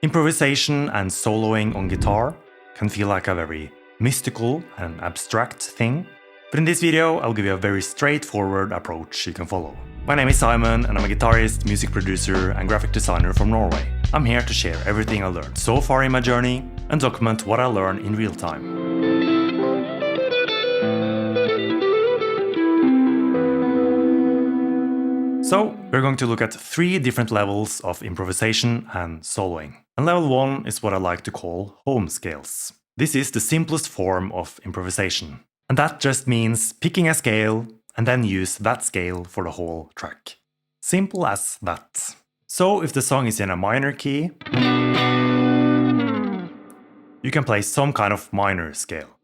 Improvisation and soloing on guitar can feel like a very mystical and abstract thing, but in this video I'll give you a very straightforward approach you can follow. My name is Simen and I'm a guitarist, music producer and graphic designer from Norway. I'm here to share everything I learned so far in my journey and document what I learn in real time. So, we're going to look at 3 different levels of improvisation and soloing. And level 1 is what I like to call home scales. This is the simplest form of improvisation. And that just means picking a scale and then use that scale for the whole track. Simple as that. So, if the song is in a minor key, you can play some kind of minor scale.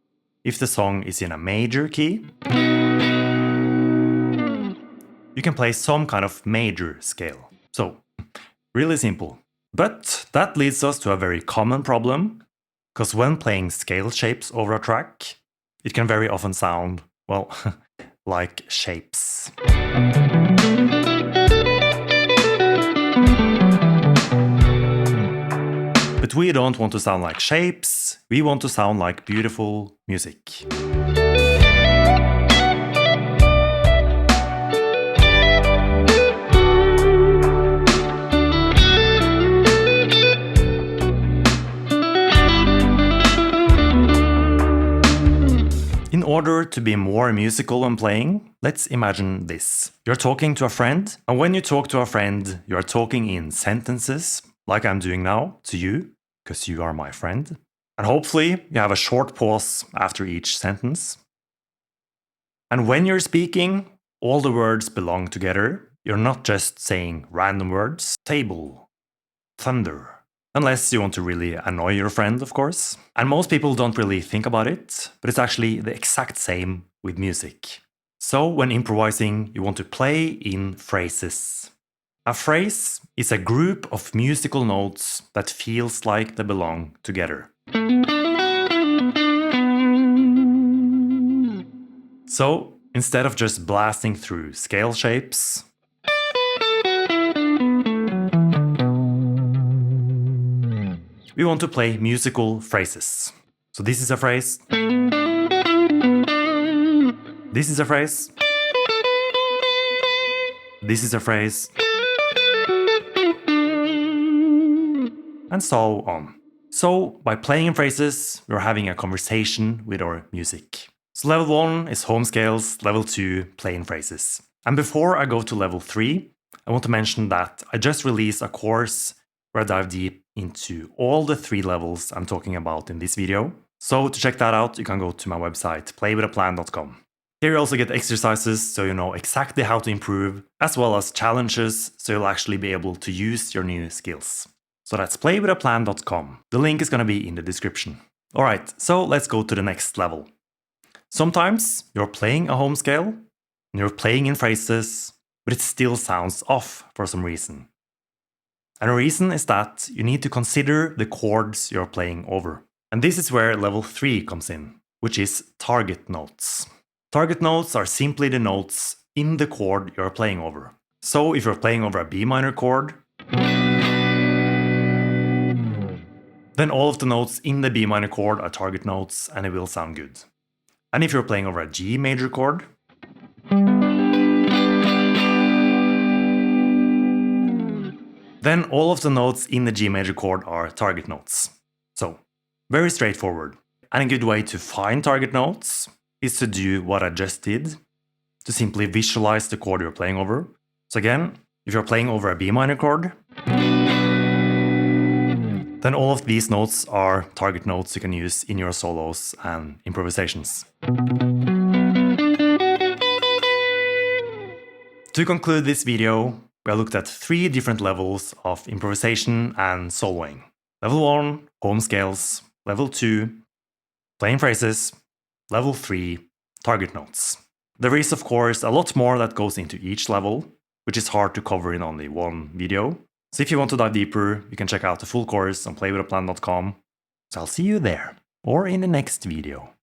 If the song is in a major key, you can play some kind of major scale. So, really simple. But that leads us to a very common problem, because when playing scale shapes over a track, it can very often sound, well, like shapes. But we don't want to sound like shapes, we want to sound like beautiful music. In order to be more musical when playing, let's imagine this. You're talking to a friend, and when you talk to a friend, you are talking in sentences, like I'm doing now, to you, because you are my friend. And hopefully, you have a short pause after each sentence. And when you're speaking, all the words belong together. You're not just saying random words. Table, thunder. Unless you want to really annoy your friend, of course. And most people don't really think about it, but it's actually the exact same with music. So when improvising, you want to play in phrases. A phrase is a group of musical notes that feels like they belong together. So instead of just blasting through scale shapes, we want to play musical phrases. So this is a phrase. This is a phrase. This is a phrase. And so on. So by playing in phrases, we're having a conversation with our music. So level 1 is home scales, level 2 play in phrases. And before I go to level 3, I want to mention that I just released a course where I dive deep into all the 3 levels I'm talking about in this video. So to check that out, you can go to my website, playwithaplan.com. Here you also get exercises so you know exactly how to improve, as well as challenges so you'll actually be able to use your new skills. So that's playwithaplan.com. The link is going to be in the description. Alright, so let's go to the next level. Sometimes you're playing a home scale, and you're playing in phrases, but it still sounds off for some reason. And the reason is that you need to consider the chords you're playing over. And this is where level 3 comes in, which is target notes. Target notes are simply the notes in the chord you're playing over. So if you're playing over a B minor chord, then all of the notes in the B minor chord are target notes and it will sound good. And if you're playing over a G major chord, then all of the notes in the G major chord are target notes. So, very straightforward. And a good way to find target notes is to do what I just did, to simply visualize the chord you're playing over. So again, if you're playing over a B minor chord, then all of these notes are target notes you can use in your solos and improvisations. To conclude this video, we looked at 3 different levels of improvisation and soloing. Level 1, home scales. Level 2, playing phrases. Level 3, target notes. There is, of course, a lot more that goes into each level, which is hard to cover in only one video. So if you want to dive deeper, you can check out the full course on playwithaplan.com. So I'll see you there, or in the next video.